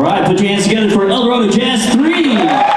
right, put your hands together for Dorado Jazz 3.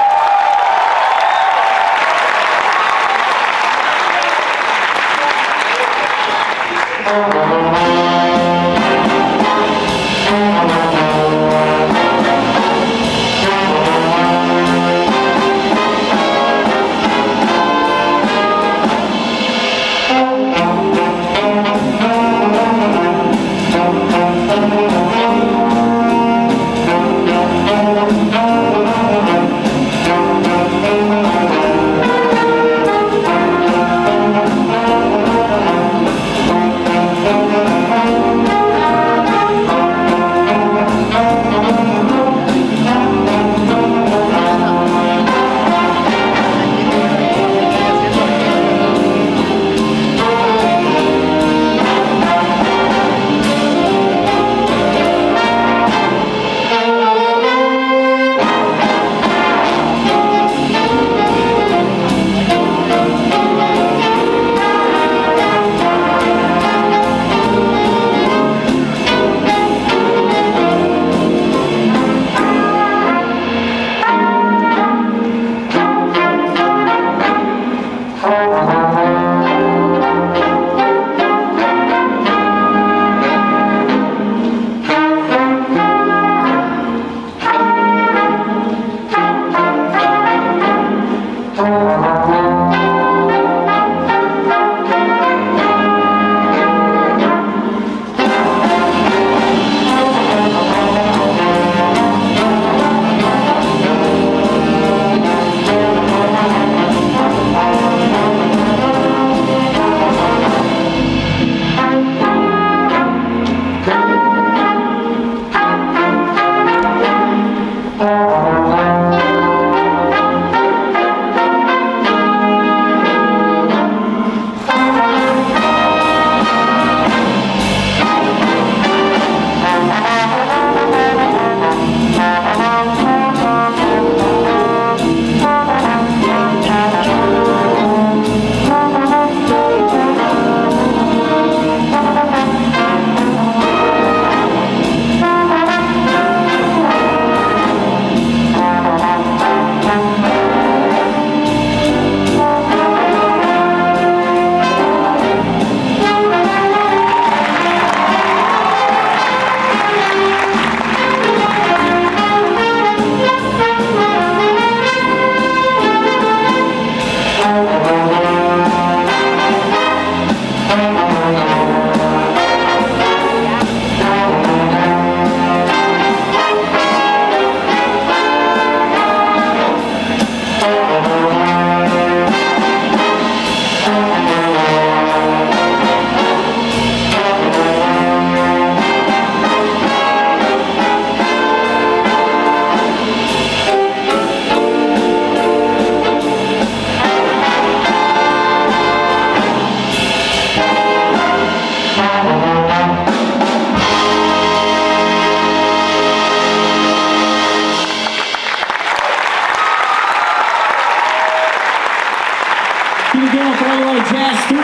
Give it down for Dorado Jazz 3.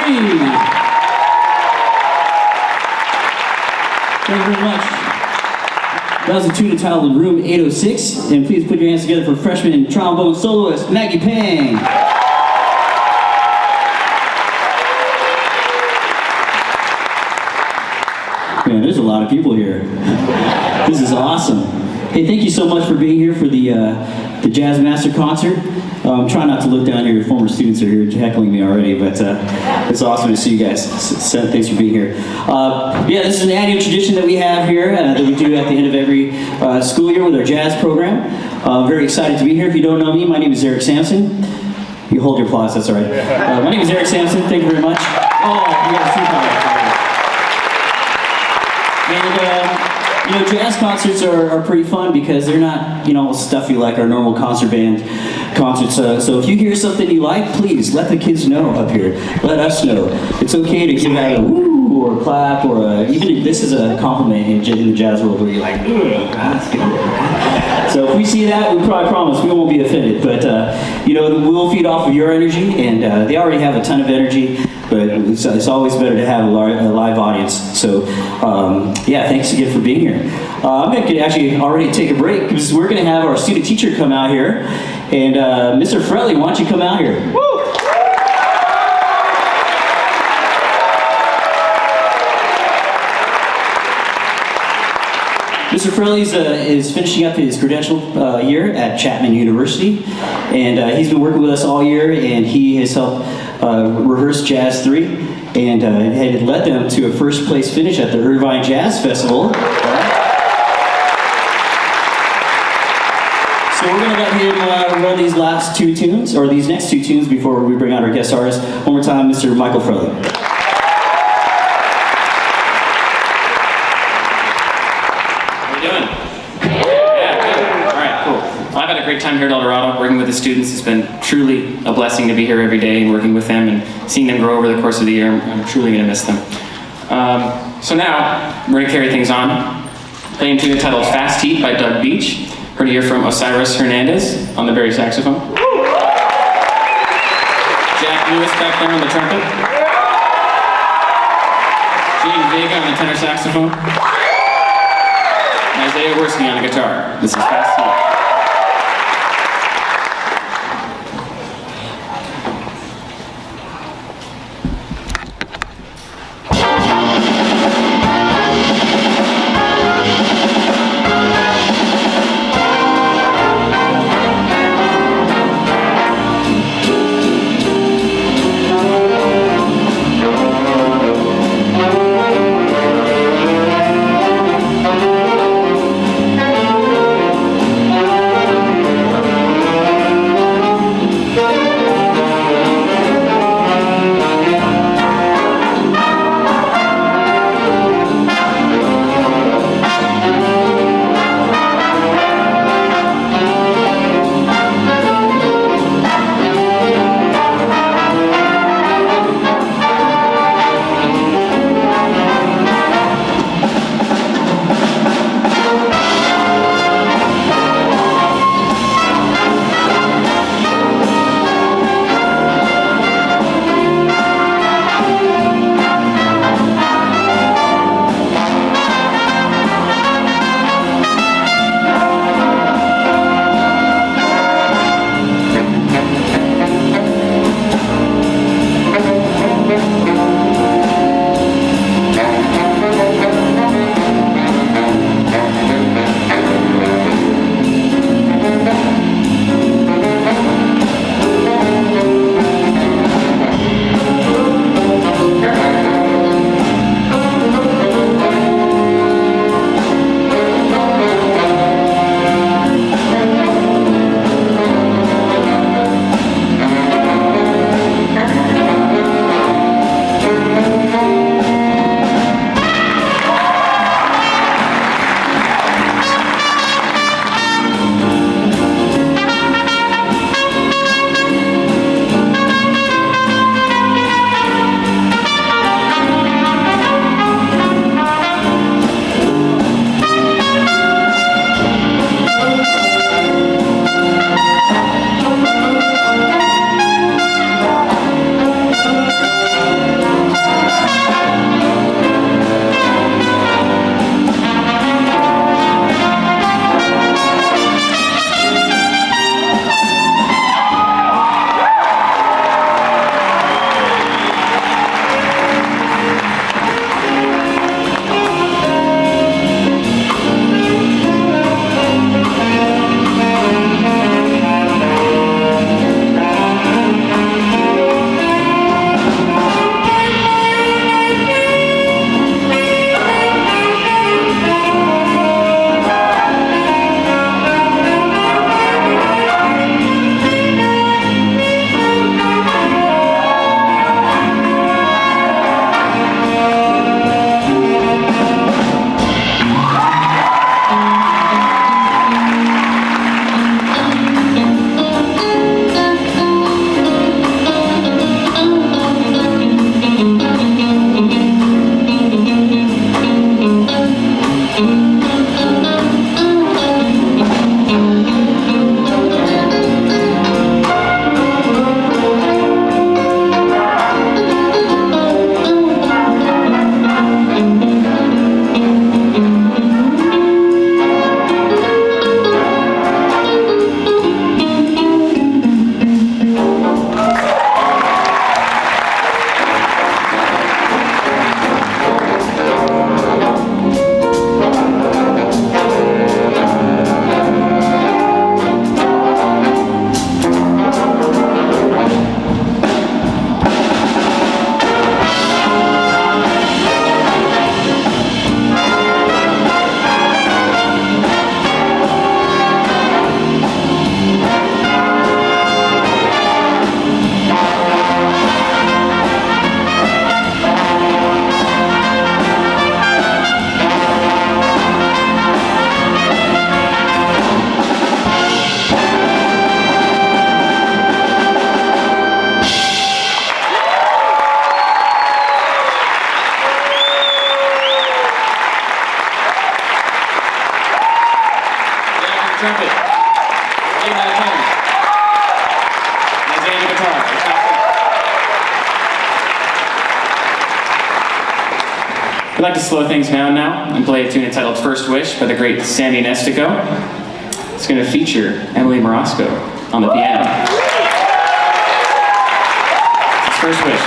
Thank you very much. That was a tune entitled Room 806, and please put your hands together for freshman trombone soloist Maggie Pang. Man, there's a lot of people here. This is awesome. Hey, thank you so much for being here for the Jazz Master Concert. Try not to look down here. Your former students are here heckling me already, but it's awesome to see you guys. Thanks for being here. Yeah, this is an annual tradition that we have here that we do at the end of every school year with our jazz program. Very excited to be here. If you don't know me, my name is Eric Sampson. You hold your applause, that's all right. My name is Eric Sampson. Thank you very much. Oh, you got a few comments. And, you know, jazz concerts are pretty fun because they're not, you know, stuffy like our normal concert band concerts. So if you hear something you like, please let the kids know up here. Let us know. It's okay to give out a woo or a clap or even if this is a compliment in the jazz world where you're like, that's good. So if we see that, we probably promise we won't be offended. But we'll feed off of your energy, and they already have a ton of energy. But it's always better to have a live audience. So yeah, thanks again for being here. I'm going to actually already take a break because we're going to have our student teacher come out here, and Mr. Fretley, why don't you come out here? Woo! Mr. Fretley is finishing up his credential year at Chapman University, and he's been working with us all year, and he has helped rehearse Jazz 3, and had led them to a first place finish at the Irvine Jazz Festival. So we're going to let him run these last two tunes, or these next two tunes before we bring out our guest artist. One more time, Mr. Michael Fretley. Great time here at Dorado, working with the students. It's been truly a blessing to be here every day and working with them and seeing them grow over the course of the year. I'm truly going to miss them. So now, we're going to carry things on. Playing tune entitled Fast Heat by Doug Beach. We're going to hear from Osiris Hernandez on the bari saxophone. Jack Lewis back there on the trumpet. Gene Vega on the tenor saxophone. And Isaiah Worski on the guitar. This is Fast Heat. trumpet. Aiden on the tenor. Isaiah on the guitar. I'd like to slow things down now and play a tune entitled First Wish by the great Sammy Nestico. It's going to feature Emily Morosco on the piano. It's First Wish.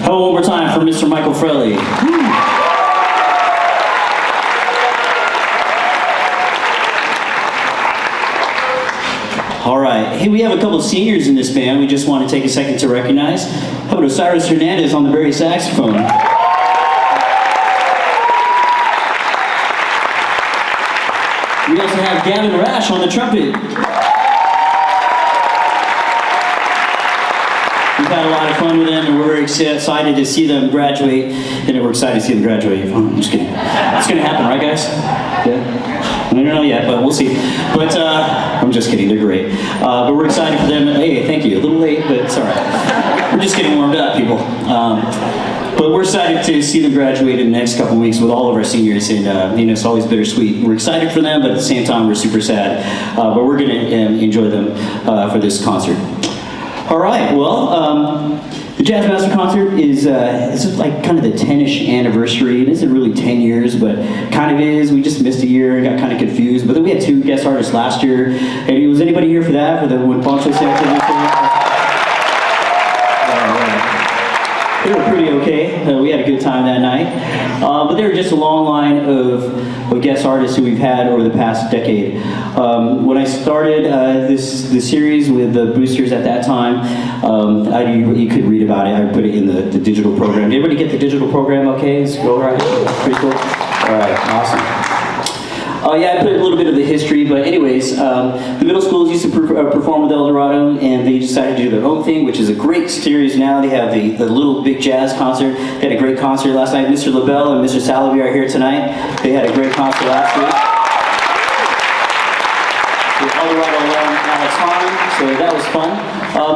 Oh, one more time for Mr. Michael Frelly. All right. Hey, we have a couple of seniors in this band we just want to take a second to recognize. How about Osiris Hernandez on the bass saxophone? We also have Gavin Rash on the trumpet. We've had a lot of fun with them, and we're excited to see them graduate. And we're excited to see them graduate. Oh, I'm just kidding. It's going to happen, right, guys? Yeah? I don't know yet, but we'll see. But I'm just kidding. They're great. But we're excited for them. Hey, thank you. A little late, but it's all right. We're just getting warmed up, people. But we're excited to see them graduate in the next couple of weeks with all of our seniors, and you know, it's always bittersweet. We're excited for them, but at the same time, we're super sad. But we're going to enjoy them for this concert. All right, well, The Jazz Master Concert is it's just like kind of the 10-ish anniversary. It isn't really 10 years, but kind of is. We just missed a year, got kind of confused. But then we had 2 guest artists last year. And was anybody here for that? For the when Poncho Santa was there? They were pretty okay. We had a good time that night. But they were just a long line of guest artists who we've had over the past decade. When I started the series with the boosters at that time, you could read about it. I put it in the digital program. Did everybody get the digital program okay? It's all right? Pretty cool? All right, awesome. Yeah, I put a little bit of the history, but anyways, the middle schools used to perform with El Dorado, and they decided to do their own thing, which is a great series now. They have the Little Big Jazz concert. They had a great concert last night. Mr. LaBelle and Mr. Salaby are here tonight. They had a great concert last week. With El Dorado alum Alex Hahn, so that was fun.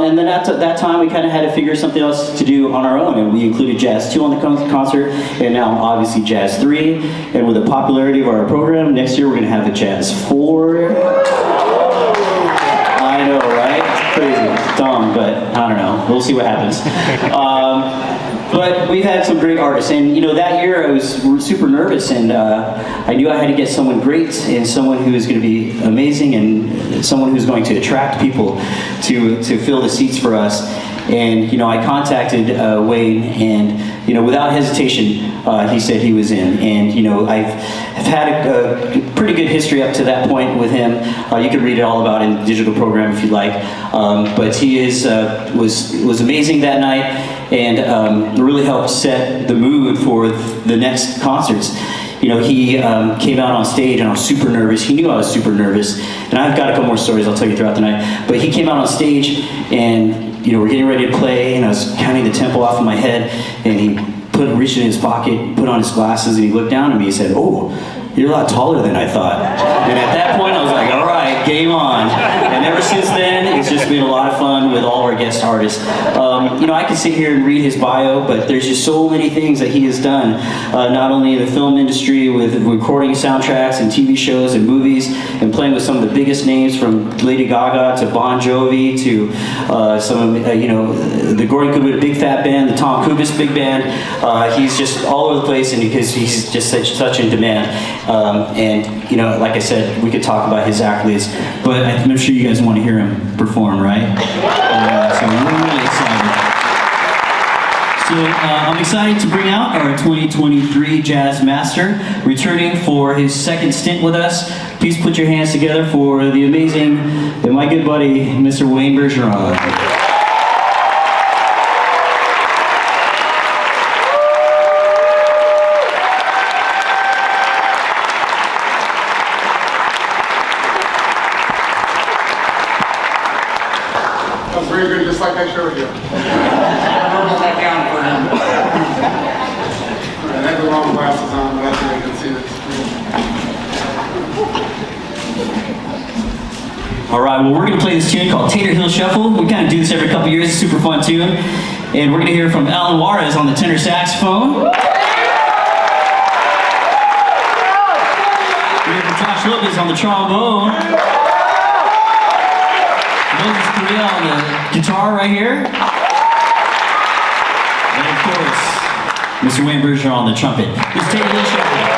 And then at that time, we kind of had to figure something else to do on our own, and we included Jazz 2 on the concert, and now obviously Jazz 3. And with the popularity of our program, next year we're going to have a Jazz 4. I know, right? It's crazy. It's dumb, but I don't know. We'll see what happens. But we've had some great artists, and that year I was super nervous, and I knew I had to get someone great and someone who is going to be amazing and someone who's going to attract people to fill the seats for us. And I contacted Wayne, and without hesitation, he said he was in. And I've had a pretty good history up to that point with him. You can read it all about in the digital program if you'd like. But he was amazing that night, and really helped set the mood for the next concerts. He came out on stage, and I was super nervous. He knew I was super nervous, and I've got a couple more stories I'll tell you throughout the night. But he came out on stage, and we're getting ready to play, and I was counting the tempo off in my head, and he reached in his pocket, put on his glasses, and he looked down at me and said, "Oh, you're a lot taller than I thought." And at that point, I was like, all right, game on. And ever since then, it's just been a lot of fun with all of our guest artists. I could sit here and read his bio, but there's just so many things that he has done, not only in the film industry with recording soundtracks and TV shows and movies, and playing with some of the biggest names from Lady Gaga to Bon Jovi to some of, the Gordon Goodwood Big Fat Band, the Tom Kubis Big Band. He's just all over the place, and because he's just such in demand. Like I said, we could talk about his accolades, but I'm sure you guys want to hear him perform, right? So we're really excited. So I'm excited to bring out our 2023 Jazz Master, returning for his second stint with us. Please put your hands together for the amazing and my good buddy, Mr. Wayne Bergeron. Very good, just like I showed you. I wrote that down for him. I had the wrong glasses on, but that's where you can see the screen. All right, well, we're going to play this tune called Tater Hill Shuffle. We kind of do this every couple years. It's a super fun tune. And we're going to hear from Alan Juarez on the tenor saxophone. We're going to hear from Josh Lopez on the trombone. Moses Correa on the guitar right here. And of course, Mr. Wayne Bergeron on the trumpet. Let's take a little shuffle.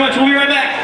much. We'll be right back.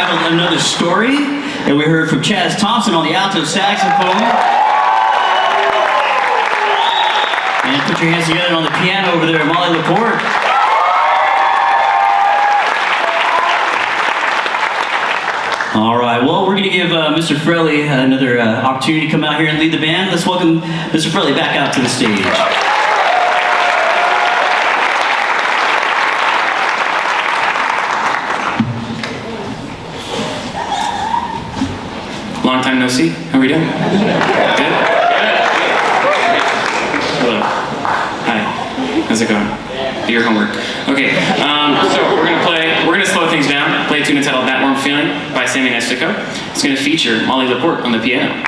entitled Another Story. And we heard from Chaz Thompson on the alto saxophone. And put your hands together on the piano over there, Molly Laporte. All right, well, we're going to give Mr. Frelly another opportunity to come out here and lead the band. Let's welcome Mr. Frelly back out to the stage. Long time no see. How are we doing? Good? Hello. Hi. How's it going? Do your homework. Okay, so we're gonna slow things down, play a tune entitled That Warm Feeling by Sammy Nestico. It's gonna feature Molly Laporte on the piano.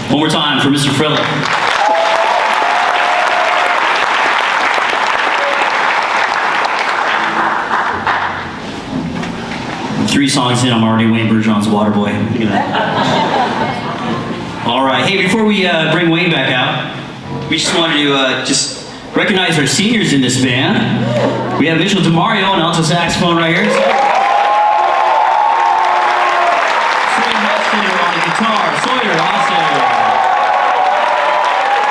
One more time for Mr. Frelly. 3 songs in, I'm already Wayne Bergeron's Waterboy. Look at that. All right, hey, before we bring Wayne back out, we just wanted to just recognize our seniors in this band. We have Mitchell DeMario on alto saxophone right here. Sawyer on the guitar. Sawyer also.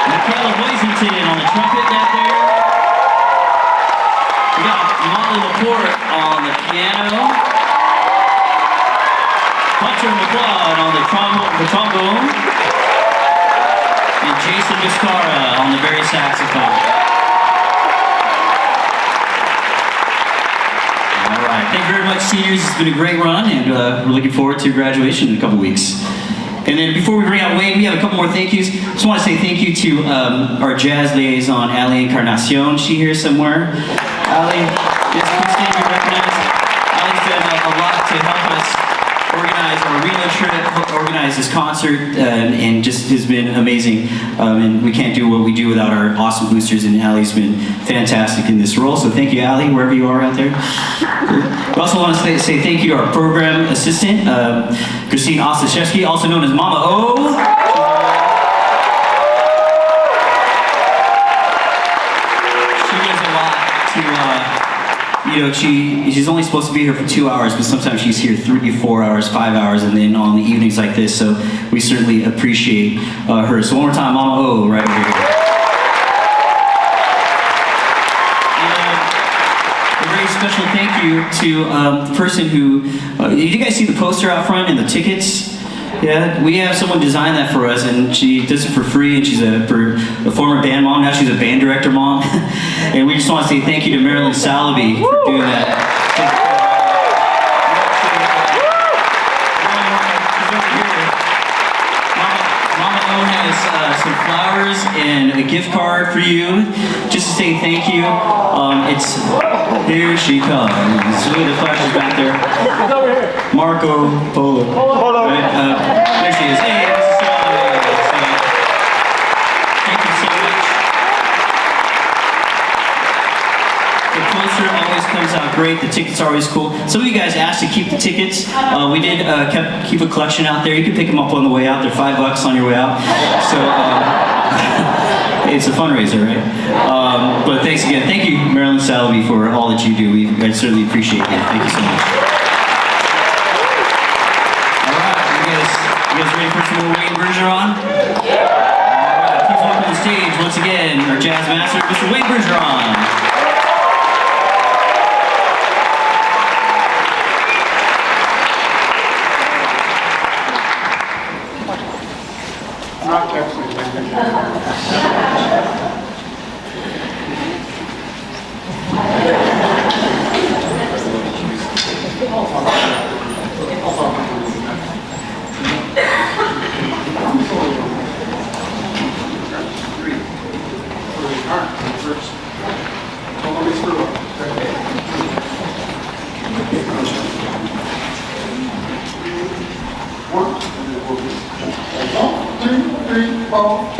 Michaela Boisington on the trumpet back there. We got Molly Laporte on the piano. Hunter McLeod on the trombone. And Jason Viscara on the bass saxophone. All right, thank you very much, seniors. It's been a great run, and we're looking forward to graduation in a couple weeks. And then before we bring out Wayne, we have a couple more thank yous. Just want to say thank you to our jazz liaison, Ali Encarnacion. She here somewhere. Ali, yes, please stand and be recognized. Ali's done a lot to help us organize our Reno trip, organize this concert, and just has been amazing. And we can't do what we do without our awesome boosters, and Ali's been fantastic in this role. So thank you, Ali, wherever you are out there. We also want to say thank you to our program assistant, Christine Ostaszewski, also known as Mama O. She does a lot to, you know, she's only supposed to be here for 2 hours, but sometimes she's here 3, 4 hours, 5 hours, and then on the evenings like this, so we certainly appreciate her. So one more time, Mama O, right over here. A very special thank you to the person who, did you guys see the poster out front and the tickets? Yeah, we have someone design that for us, and she does it for free, and she's a former band mom, now she's a band director mom. And we just want to say thank you to Marilyn Salaby for doing that. Mama O has some flowers and a gift card for you, just to say thank you. It's, here she comes. Look at the flashes back there. Marco Polo. Right? There she is. Hey, this is thank you so much. The poster always comes out great. The tickets are always cool. Some of you guys asked to keep the tickets. We did keep a collection out there. You can pick them up on the way out. They're $5 on your way out. So it's a fundraiser, right? But thanks again. Thank you, Marilyn Salaby, for all that you do. I certainly appreciate it. Thank you so much. All right, you guys ready for some more Wayne Bergeron? All right, please welcome to the stage once again our jazz master, Mr. Wayne Bergeron. Not texting. One, 2, 3, 4.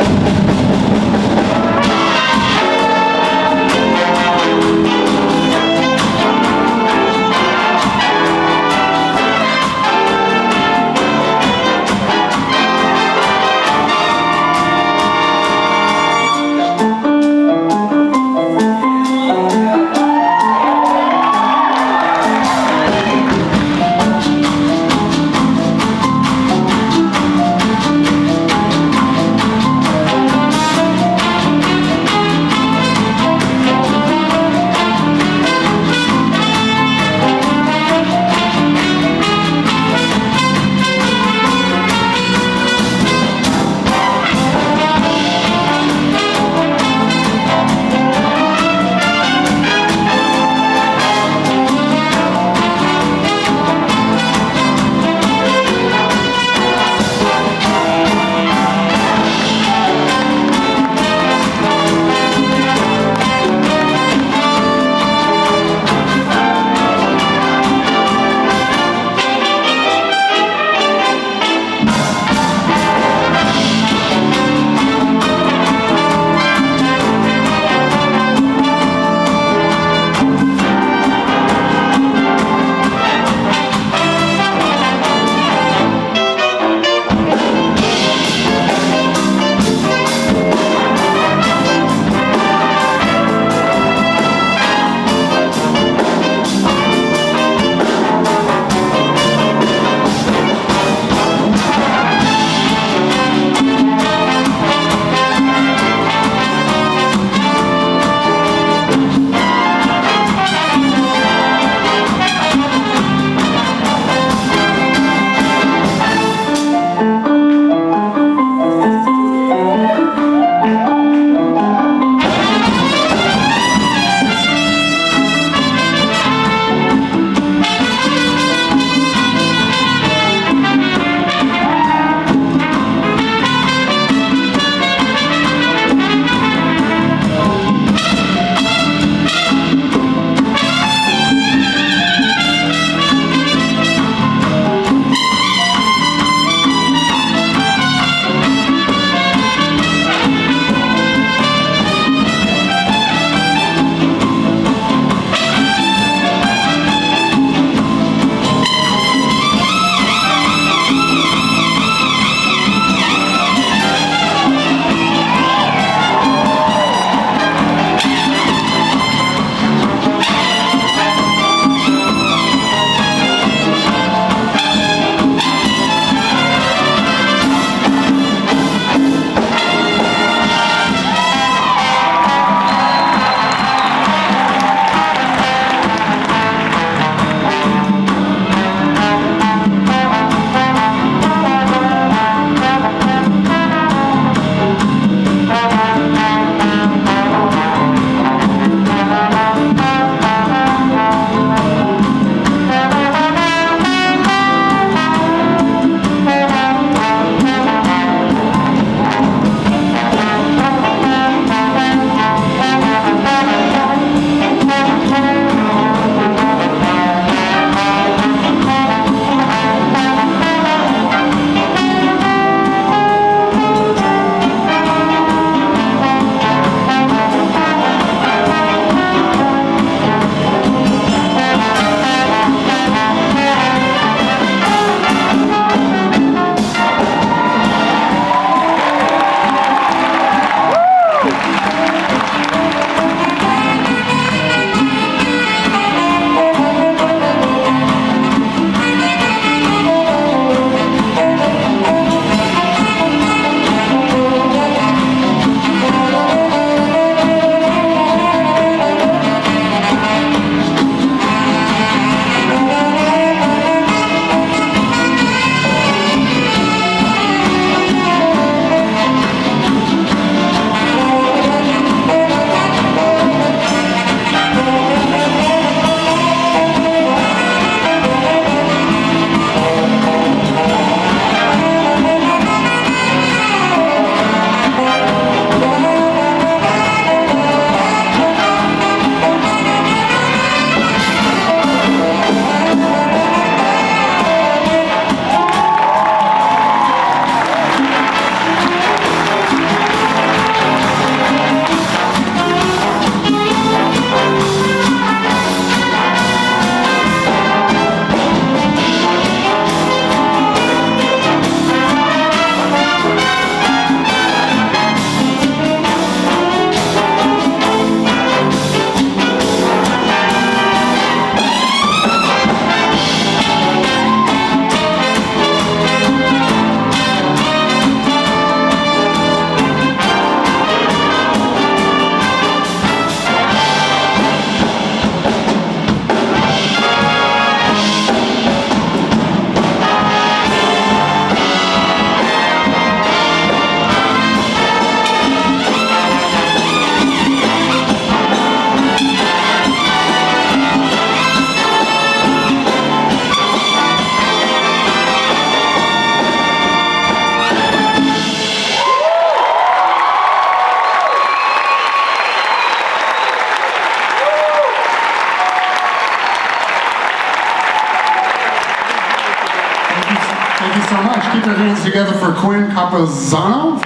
Thank you so much. Keep your hands together for Quinn Capozano.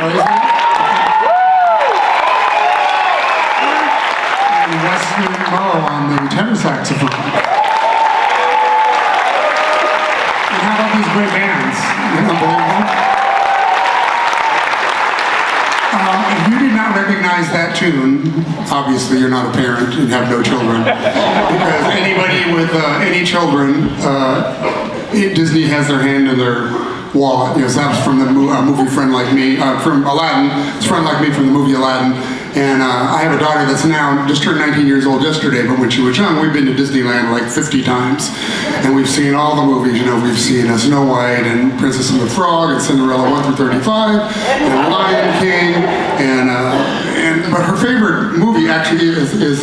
And Wesley Moe on the tenor saxophone. And how about these great bands? Unbelievable. If you did not recognize that tune, obviously you're not a parent and have no children. Because anybody with any children, Disney has their hand in their wallet. You know, so that was from the movie Friend Like Me, from Aladdin. It's Friend Like Me from the movie Aladdin. And I have a daughter that's now just turned 19 years old yesterday, but when she was young, we've been to Disneyland like 50 times. And we've seen all the movies, you know, we've seen Snow White and Princess and the Frog and Cinderella 1 through 35 and Lion King. But her favorite movie actually is it's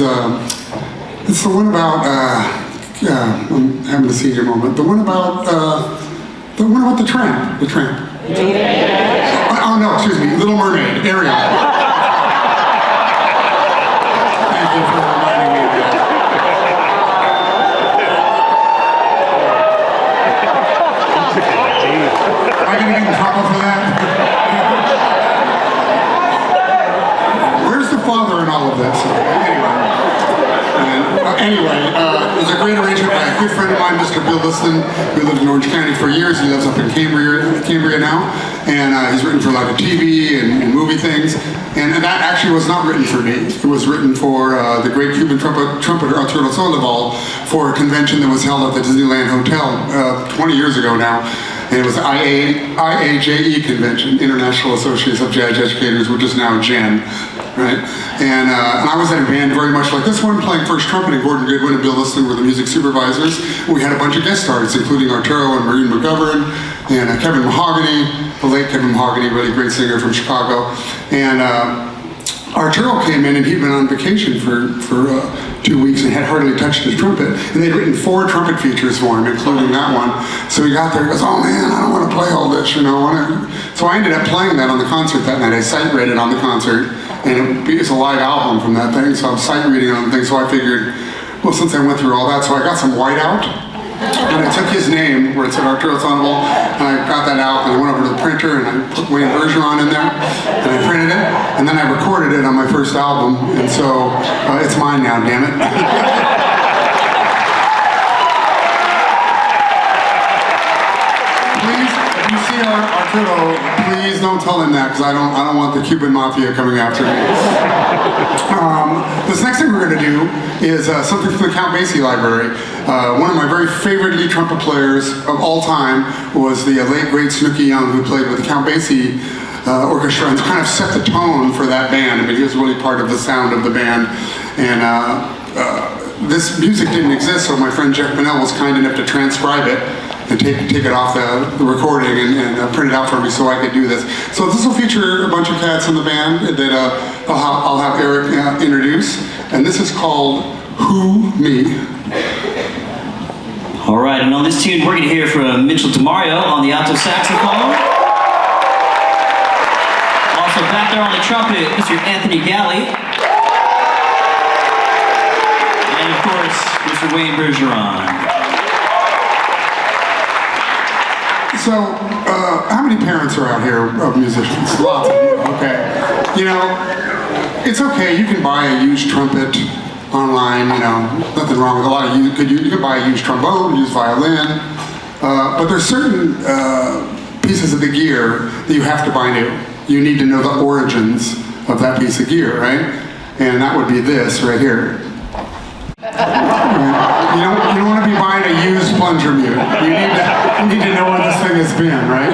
the one about, I'm having a senior moment, the one about the tramp, Oh no, excuse me, Little Mermaid, Ariel. Thank you for reminding me of that. Am I going to get in trouble for that? Where's the father in all of this? Anyway, there's a great arrangement by a good friend of mine, Mr. PYLUSD, who lived in Orange County for years. He lives up in Cambria now, and he's written for a lot of TV and movie things. And that actually was not written for me. It was written for the great Cuban trumpeter Arturo Sandoval for a convention that was held at the Disneyland Hotel 20 years ago now. And it was the IAJE convention, International Association of Jazz Educators, which is now JEN, right? And I was in a band very much like this one, playing first trumpet, and Gordon Goodwin and Bill Liston were the music supervisors. We had a bunch of guest stars, including Arturo and Maureen McGovern, and Kevin Mahogany, the late Kevin Mahogany, really great singer from Chicago. And Arturo came in, and he'd been on vacation for 2 weeks and had hardly touched his trumpet. And they'd written 4 trumpet features for him, including that one. So he got there, he goes, oh man, I don't want to play all this, you know. So I ended up playing that on the concert that night. I sight read it on the concert, and it's a live album from that thing, so I'm sight reading on the thing. So I figured, well, since I went through all that, so I got some whiteout. And I took his name, where it said Arturo Sandoval, and I got that out, and I went over to the printer, and I put Bergeron in there, and I printed it, and then I recorded it on my first album, and so it's mine now, damn it. Please, if you see Arturo, please don't tell him that, because I don't want the Cuban mafia coming after me. This next thing we're going to do is something from the Count Basie Library. One of my very favorite lead trumpet players of all time was the late great Snooky Young, who played with the Count Basie Orchestra and kind of set the tone for that band. I mean, he was really part of the sound of the band. And this music didn't exist, so my friend Jeff Bonnell was kind enough to transcribe it and take it off the recording and print it out for me so I could do this. So this will feature a bunch of cats in the band that I'll have Eric introduce. And this is called Who Me. All right, and on this tune, we're going to hear from Mitchell DeMario on the alto saxophone. Also back there on the trumpet, Mr. Anthony Galli. And of course, Mr. Wayne Bergeron. So, how many parents are out here of musicians? Lots of you, okay. You know, it's okay, you can buy a used trumpet online, you know, nothing wrong with a lot of you can buy a used trombone, used violin, but there's certain pieces of the gear that you have to buy new. You need to know the origins of that piece of gear, right? And that would be this right here. You don't want to be buying a used plunger mute. You need to know where this thing has been, right?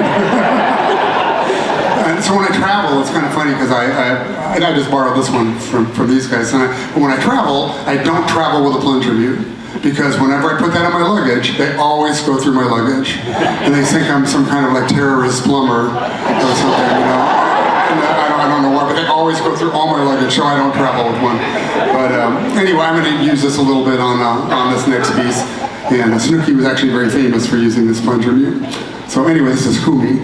And so when I travel, it's kind of funny because I just borrowed this one from these guys. But when I travel, I don't travel with a plunger mute. Because whenever I put that in my luggage, they always go through my luggage. And they think I'm some kind of like terrorist plumber or something, you know. I don't know why, but they always go through all my luggage, so I don't travel with one. But anyway, I'm going to use this a little bit on this next piece. And Snooky was actually very famous for using this plunger mute. So anyway, this is Who Me.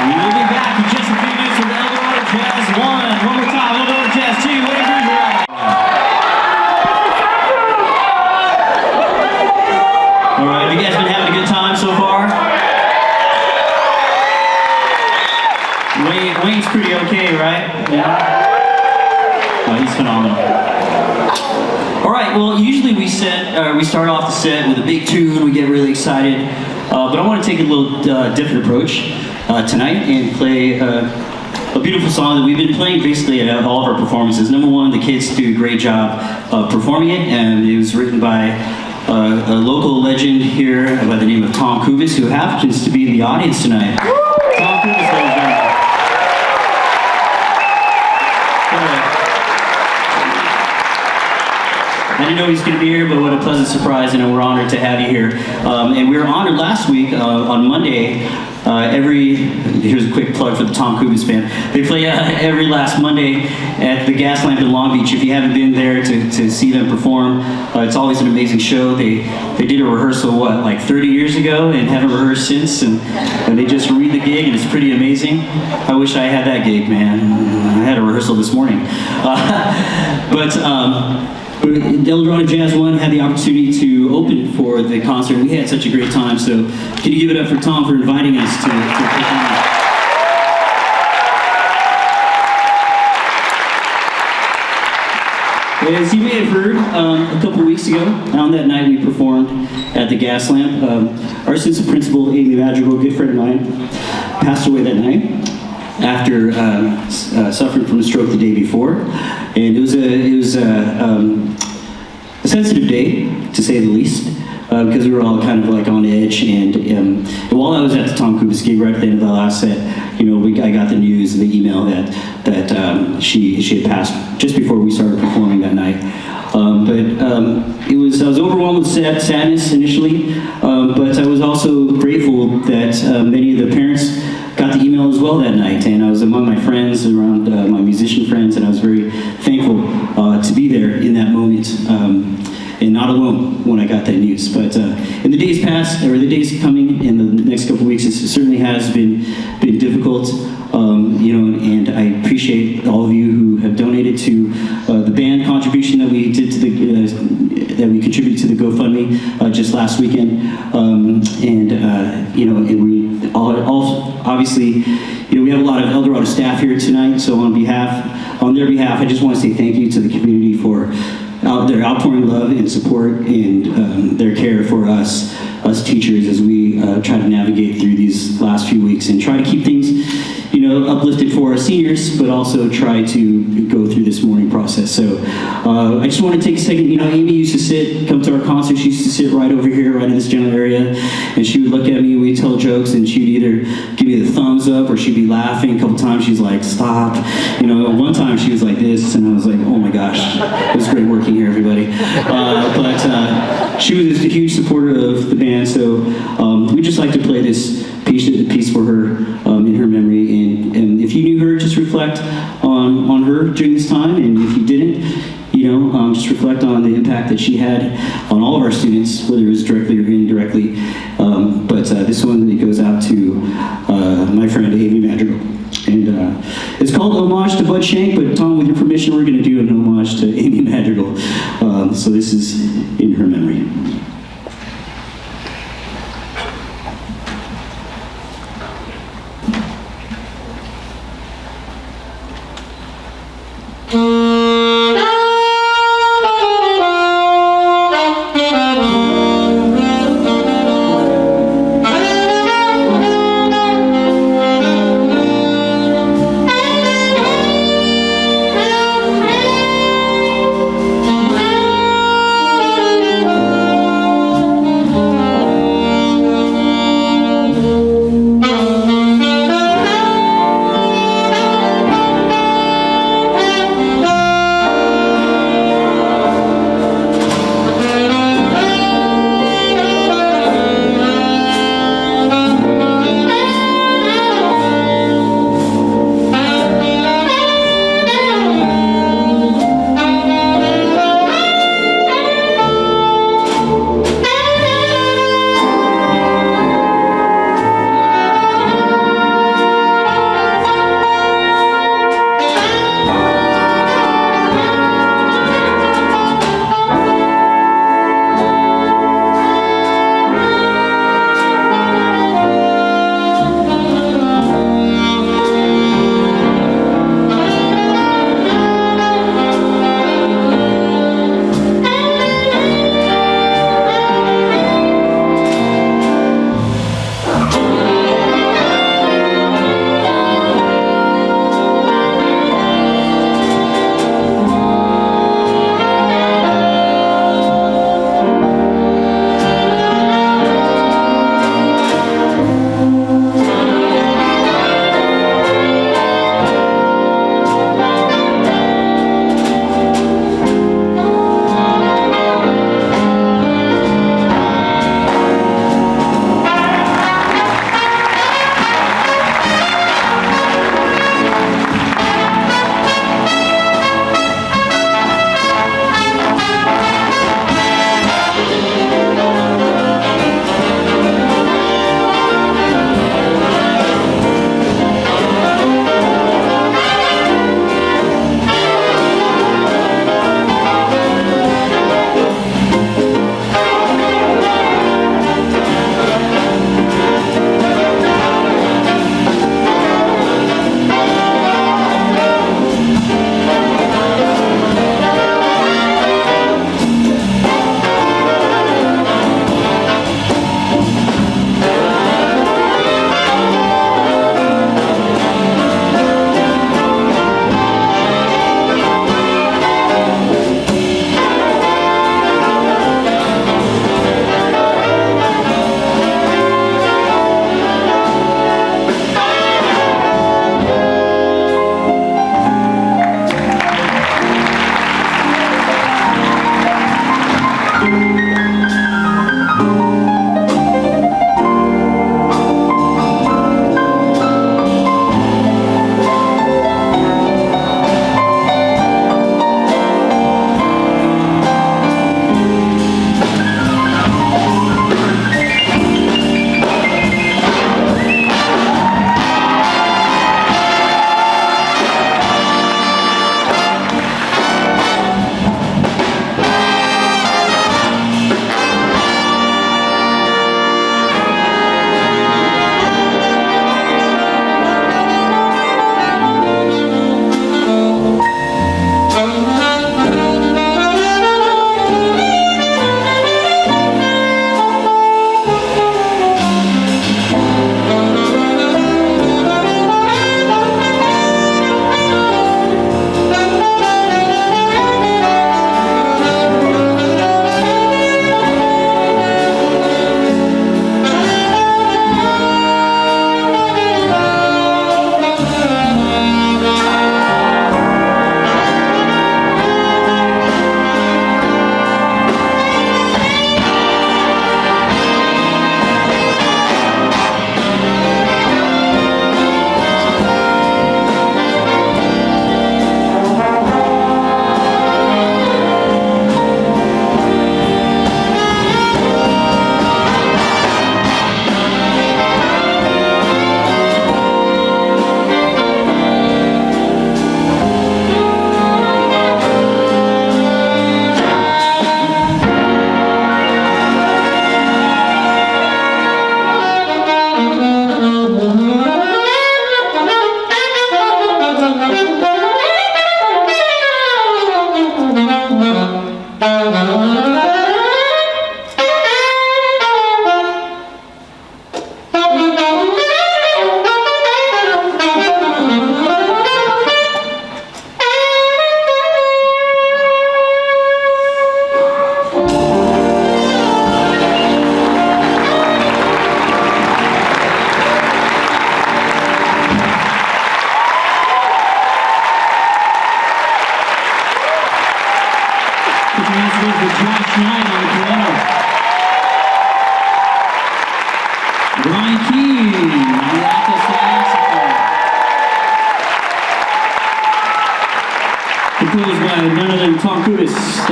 We'll be back in just a few minutes with Eldorado Jazz 1. One more time, Eldorado Jazz 2. Wave Bergeron. All right, have you guys been having a good time so far? Wayne's pretty okay, right? Yeah. Oh, he's phenomenal. All right, well, usually we start off the set with a big tune, we get really excited, but I want to take a little different approach tonight and play a beautiful song that we've been playing basically at all of our performances. Number one, the kids do a great job of performing it, and it was written by a local legend here by the name of Tom Kuvis, who happens to be in the audience tonight. Tom Kuvis, ladies and gentlemen. I didn't know he was going to be here, but what a pleasant surprise, and we're honored to have you here. And we were honored last week on Monday. Here's a quick plug for the Tom Kuvis Band. They play every last Monday at the Gas Lamp in Long Beach. If you haven't been there to see them perform, it's always an amazing show. They did a rehearsal, like 30 years ago, and haven't rehearsed since, and they just read the gig, and it's pretty amazing. I wish I had that gig, man. I had a rehearsal this morning. Dorado Jazz 1 had the opportunity to open for the concert. We had such a great time, so can you give it up for Tom for inviting us to perform? As you may have heard, a couple weeks ago, on that night we performed at the Gas Lamp. Our assistant principal, Amy Madrigal, a good friend of mine, passed away that night after suffering from a stroke the day before. And it was a sensitive day, to say the least, because we were all kind of like on edge. And while I was at the Tom Kuvis gig, right at the end of the last set, I got the news, the email that she had passed just before we started performing that night. I was overwhelmed with sadness initially, but I was also grateful that many of the parents got the email as well that night, and I was among my friends, around my musician friends, and I was very thankful to be there in that moment, and not alone when I got that news. But in the days past, or the days coming in the next couple of weeks, it certainly has been difficult, and I appreciate all of you who have donated to the band contribution that we did to that we contributed to the GoFundMe just last weekend, and we all obviously, we have a lot of Eldorado staff here tonight, so on their behalf, I just want to say thank you to the community for their outpouring love and support and their care for us teachers as we try to navigate through these last few weeks and try to keep things, uplifted for our seniors, but also try to go through this mourning process. So I just want to take a second. Amy used to come to our concerts. She used to sit right over here, right in this general area, and she would look at me, we'd tell jokes, and she'd either give me the thumbs up or she'd be laughing. A couple times she's like, stop. One time she was like this, and I was like, oh my gosh, it was great working here, everybody. But she was just a huge supporter of the band, so we'd just like to play this piece for her in her memory. And if you knew her, just reflect on her during this time, and if you didn't, just reflect on the impact that she had on all of our students, whether it was directly or indirectly. But this one, it goes out to my friend Amy Madrigal. And it's called Homage to Bud Shank, but Tom, with your permission, we're going to do an homage to Amy Madrigal. So this is in her memory.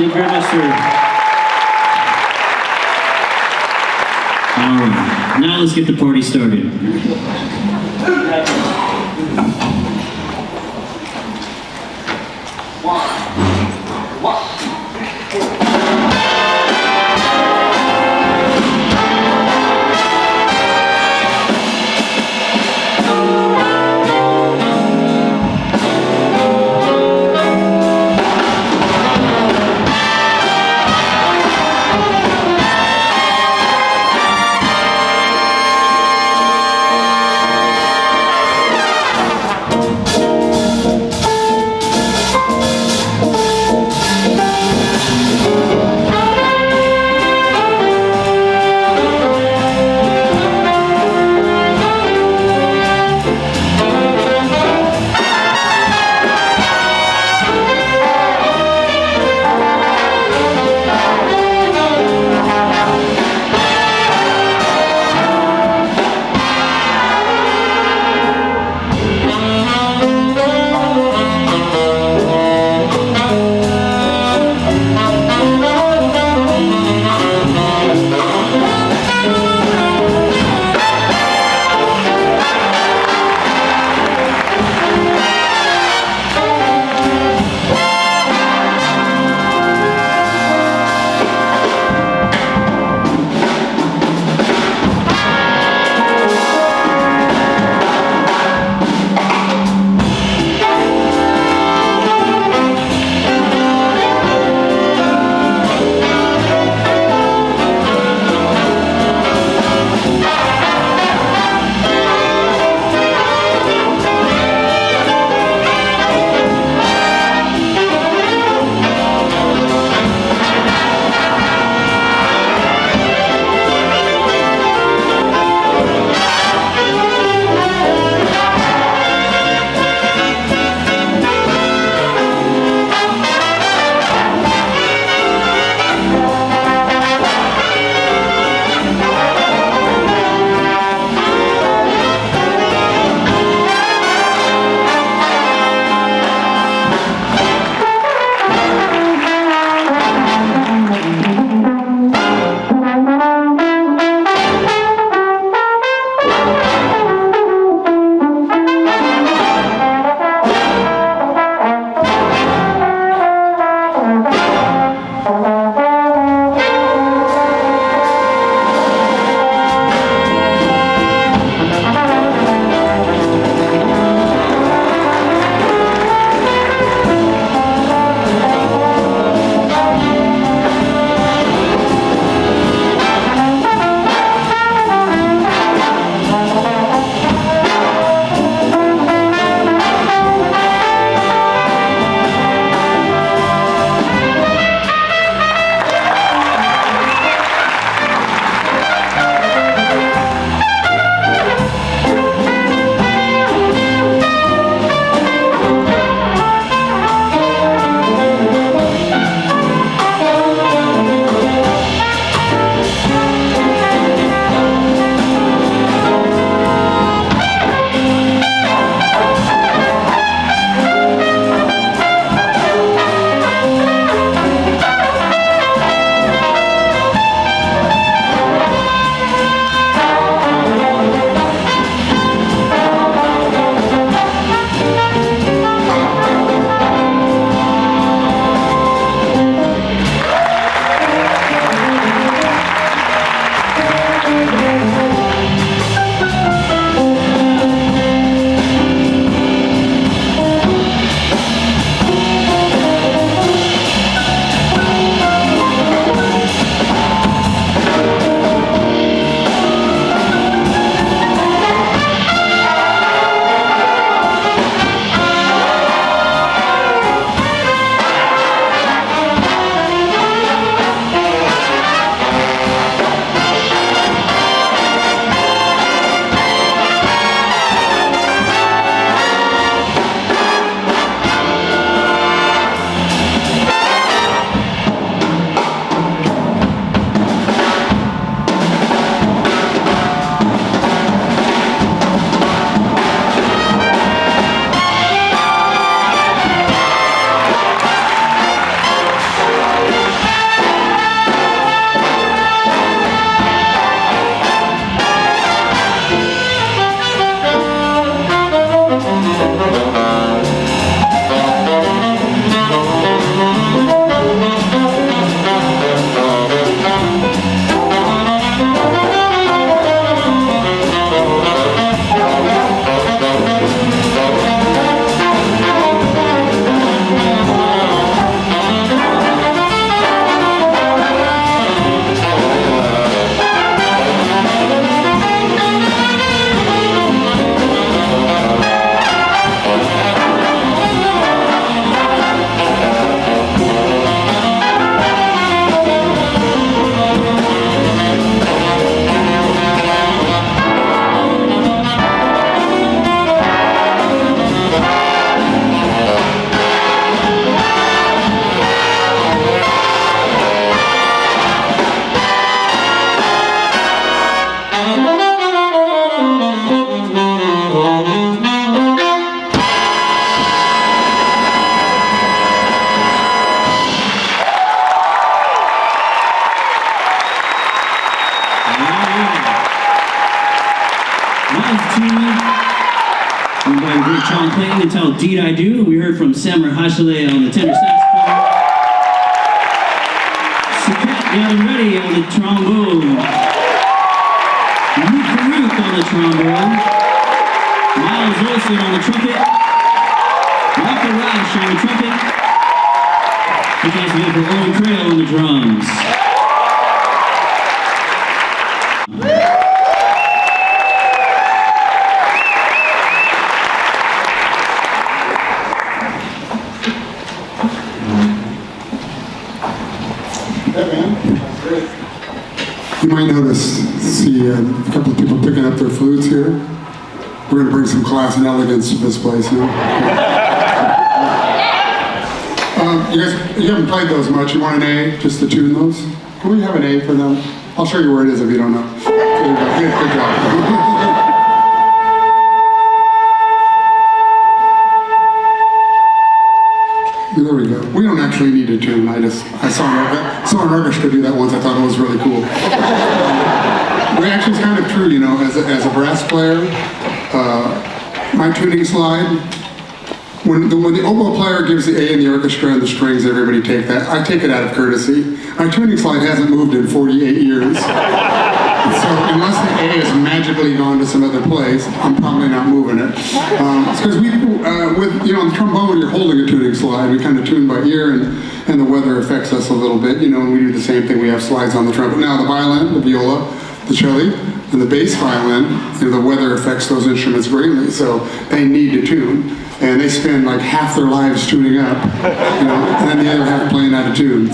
Thank you very much, sir. All right, now let's get the party started. We got a great John Clayton entitled Deed I Do. We heard from Samar Hashaleh on the tenor saxophone. Suket Yadareddy on the trombone. Luke Farouk on the trombone. Miles Olson on the trumpet. Raka Rash on the trumpet. He's also here for Owen Trail on the drums. You might see a couple of people picking up their flutes here. We're going to bring some class and elegance to this place now. You guys, you haven't played those much. You want an A just to tune those? Can we have an A for them? I'll show you where it is if you don't know. There you go. Good job. There we go. We don't actually need a tune. I saw an orchestra do that once. I thought it was really cool. We actually, it's kind of true, you know, as a brass player, my tuning slide, when the oboe player gives the A in the orchestra and the strings, everybody take that. I take it out of courtesy. My tuning slide hasn't moved in 48 years. So unless the A has magically gone to some other place, I'm probably not moving it. It's because with the trombone, you're holding a tuning slide. We kind of tune by ear, and the weather affects us a little bit. You know, and we do the same thing. We have slides on the trumpet. Now the violin, the viola, the cello, and the bass violin, the weather affects those instruments greatly. So they need to tune, and they spend like half their lives tuning up, and then the other half playing out of tune.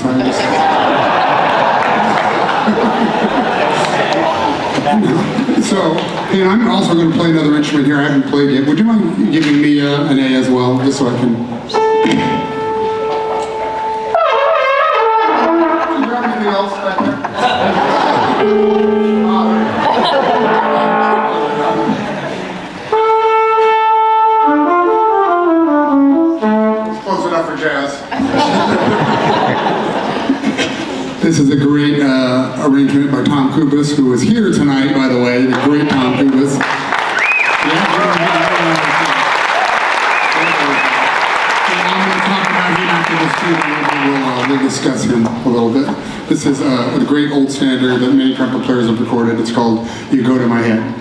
So and I'm also going to play another instrument here I haven't played yet. Would you mind giving me an A as well, just so I can... Can you grab anything else back there? It's close enough for jazz. This is a great arrangement by Tom Kubis, who is here tonight, by the way, the great Tom Kubis. And I'm going to talk about him after this too, we'll discuss him a little bit. This is a great old standard that many trumpet players have recorded. It's called You Go to My Head.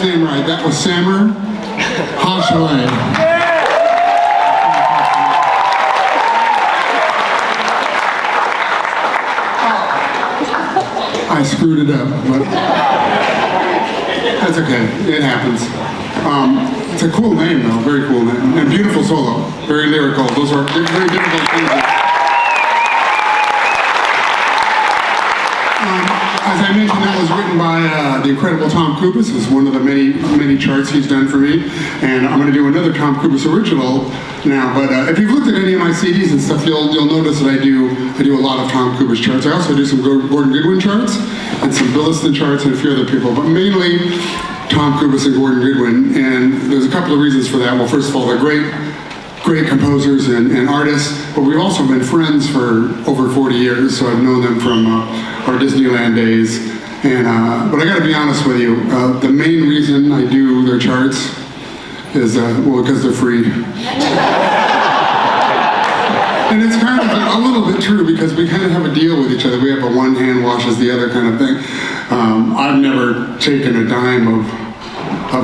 last name right. That was Samer Hashale. I screwed it up, but that's okay. It happens. It's a cool name, though. Very cool name. And beautiful solo. Very lyrical. Those are very difficult things. As I mentioned, that was written by the incredible Tom Kubis. It's one of the many charts he's done for me. And I'm going to do another Tom Kubis original now. But if you've looked at any of my CDs and stuff, you'll notice that I do a lot of Tom Kubis charts. I also do some Gordon Goodwin charts and some PYLUSD charts and a few other people, but mainly Tom Kubis and Gordon Goodwin. And there's a couple of reasons for that. Well, first of all, they're great composers and artists, but we've also been friends for over 40 years, so I've known them from our Disneyland days. And but I got to be honest with you, the main reason I do their charts is well, because they're free. And it's kind of a little bit true because we kind of have a deal with each other. We have a one hand washes the other kind of thing. I've never taken a dime of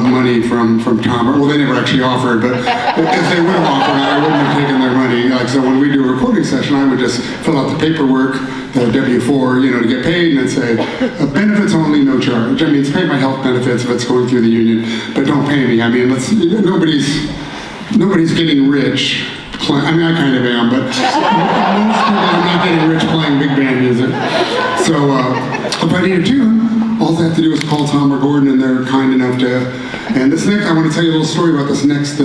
money from Tom. Well, they never actually offered, but if they would have offered, I wouldn't have taken their money. Like, so when we do a recording session, I would just fill out the paperwork, the W-4, to get paid, and then say, benefits only, no charge. I mean, it's pay my health benefits if it's going through the union, but don't pay me. I mean, nobody's getting rich. I mean, I kind of am, but most people are not getting rich playing big band music. So if I need a tune, all I have to do is call Tom or Gordon, and they're kind enough to. And this next, I want to tell you a little story about this next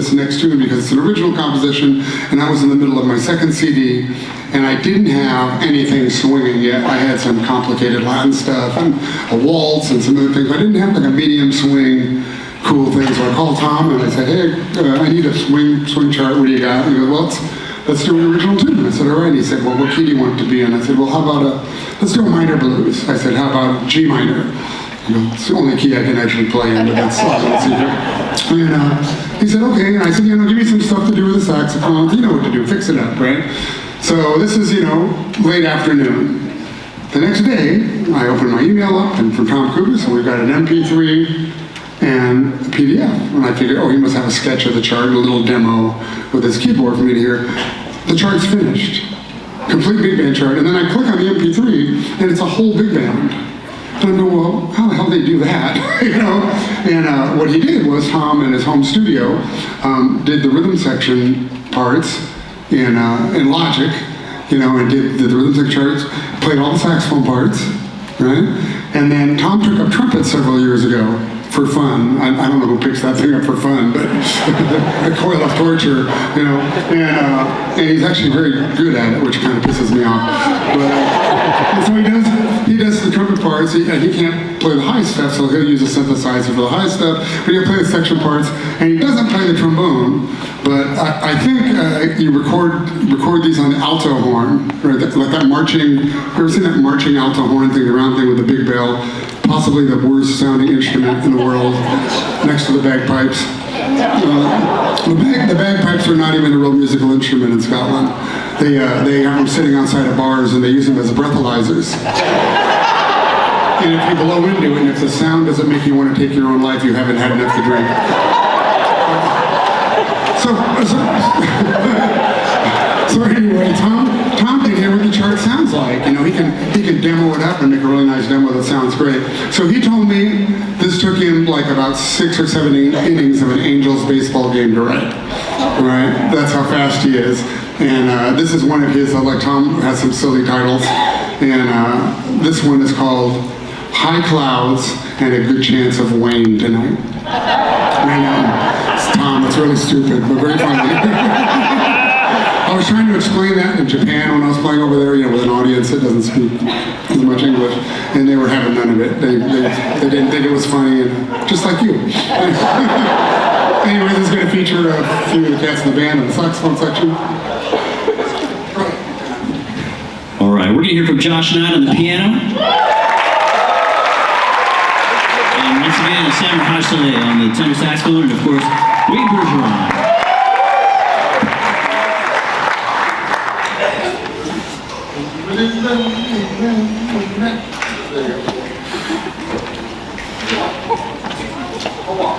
tune because it's an original composition, and I was in the middle of my second CD, and I didn't have anything swinging yet. I had some complicated Latin stuff and a waltz and some other things. I didn't have like a medium swing, cool thing. So I called Tom and I said, hey, I need a swing chart. What do you got? And he goes, well, let's do an original tune. I said, all right. And he said, well, what key do you want it to be in? I said, well, how about let's do a minor blues. I said, how about G minor? It's the only key I can actually play in, but that's all secret. And he said, okay. And I said, give me some stuff to do with the saxophone. You know what to do. Fix it up, right? So this is, late afternoon. The next day, I opened my email up and from Tom Kubis, and we've got an MP3 and a PDF. And I figured, he must have a sketch of the chart, a little demo with his keyboard for me to hear. The chart's finished. Complete big band chart. And then I click on the MP3, and it's a whole big band. And I go, well, how the hell did they do that? And what he did was Tom in his home studio did the rhythm section parts in Logic, and did the rhythm section charts, played all the saxophone parts, right? And then Tom took up trumpet several years ago for fun. I don't know who picks that thing up for fun, but the coil of torture, and he's actually very good at it, which kind of pisses me off. But so he does the trumpet parts. He can't play the high stuff, so he'll use a synthesizer for the high stuff, but he'll play the section parts, and he doesn't play the trombone, but I think you record these on the alto horn, right? Like that marching, you ever seen that marching alto horn thing, the round thing with the big bell? Possibly the worst sounding instrument in the world, next to the bagpipes. The bagpipes are not even a real musical instrument in Scotland. They have them sitting outside of bars and they use them as breathalyzers. And if you blow into it and if the sound doesn't make you want to take your own life, you haven't had enough to drink. So anyway, Tom can hear what the chart sounds like. He can demo it up and make a really nice demo that sounds great. So he told me this took him like about 6 or 7 innings of an Angels baseball game to write. Right? That's how fast he is. And this is one of his, like Tom has some silly titles. And this one is called High Clouds and a Good Chance of Wayne Tonight. I know. It's Tom, it's really stupid, but very funny. I was trying to explain that in Japan when I was playing over there, with an audience that doesn't speak as much English, and they were having none of it. They didn't think it was funny, and just like you. Anyway, this is going to feature a few of the cats in the band in the saxophone section. All right, we're going to hear from Josh Knight on the piano. And once again, Sam Hashale on the tenor saxophone, and of course, Bergeron. Come on.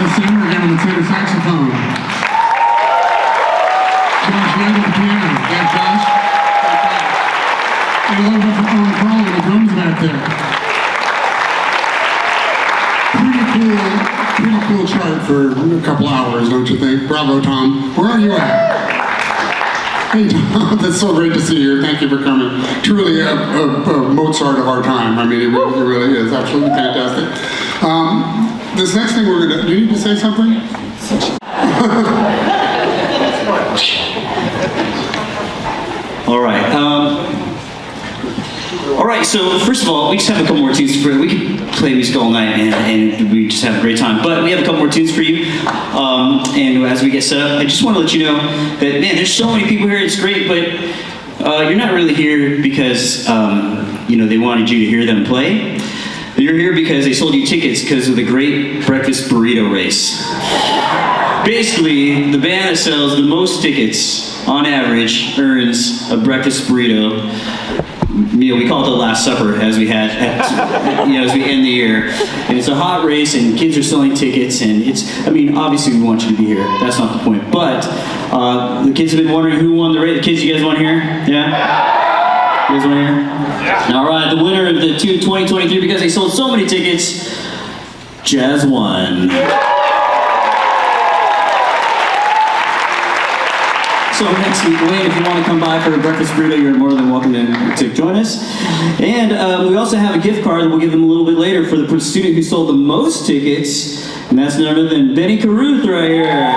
the singer again on the tenor saxophone. Josh Wade on the piano. Yeah, Josh. And a little bit on Carl on the drums back there. Pretty cool chart for a couple hours, don't you think? Bravo, Tom. Where are you at? Hey, Tom, that's so great to see you. Thank you for coming. Truly a Mozart of our time. I mean, it really is. Absolutely fantastic. This next thing we're going to... Do you need to say something? All right. All right, so first of all, we just have a couple more tunes for you. We could play music all night and we just have a great time. But we have a couple more tunes for you. And as we get set up, I just want to let you know that, man, there's so many people here. It's great, but you're not really here because, they wanted you to hear them play. You're here because they sold you tickets because of the great breakfast burrito race. Basically, the band that sells the most tickets on average earns a breakfast burrito meal. We call it the Last Supper as we had, as we end the year. And it's a hot race, and kids are selling tickets, and obviously we want you to be here. That's not the point. But the kids have been wondering who won the race. The kids, you guys want to hear? Yeah? You guys want to hear? Yeah. All right, the winner of the 2023, because they sold so many tickets, Jazz won. So next week, Wayne, if you want to come by for a breakfast burrito, you're more than welcome to join us. And we also have a gift card that we'll give them a little bit later for the student who sold the most tickets, and that's none other than Benny Caruth right here.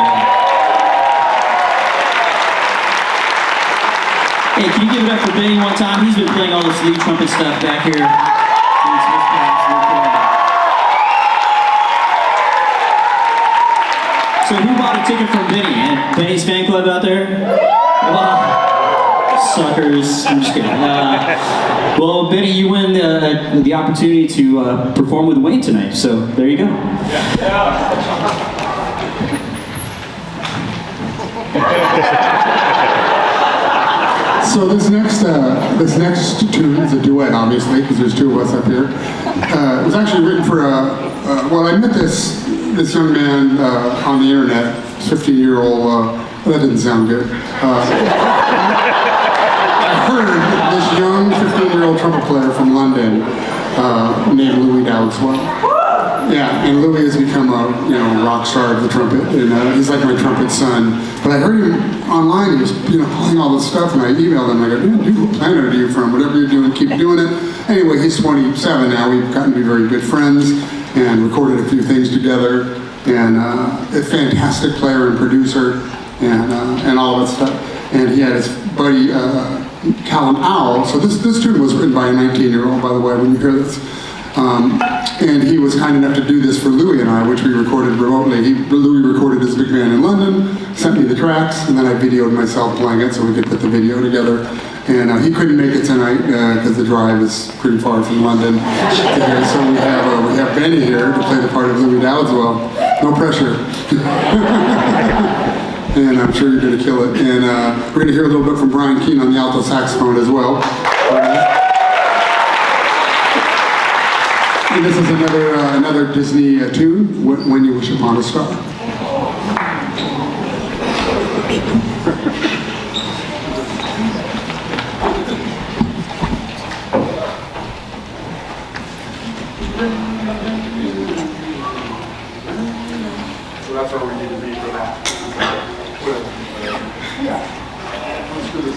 Hey, can you give it up for Benny one time? He's been playing all this lead trumpet stuff back here. So who bought a ticket from Benny? And Benny's fan club out there? Oh, suckers. I'm just kidding. Well, Benny, you win the opportunity to perform with Wayne tonight. So there you go. So this next tune is a duet, obviously, because there's two of us up here. It was actually written for I met this young man on the internet, 15-year-old, that didn't sound good. I heard this young 15-year-old trumpet player from London named Louis Dowdeswell. Yeah, and Louis has become a rock star of the trumpet, and he's like my trumpet son. But I heard him online. He was playing all this stuff, and I emailed him. I go, dude, what planet are you from? Whatever you're doing, keep doing it. Anyway, he's 27 now. We've gotten to be very good friends and recorded a few things together. And a fantastic player and producer, and all of that stuff. And he had his buddy Callum Owl. So this tune was written by a 19-year-old, by the way, when you hear this. And he was kind enough to do this for Louis and I, which we recorded remotely. Louis recorded his big band in London, sent me the tracks, and then I videoed myself playing it so we could put the video together. And he couldn't make it tonight because the drive is pretty far from London. So we have Benny here to play the part of Louis Dowdeswell. No pressure. And I'm sure you're going to kill it. And we're going to hear a little bit from Brian Keane on the alto saxophone as well. And this is another Disney tune, When You Wish Upon a Star. So that's where we need to be for that. Yeah. Let's do this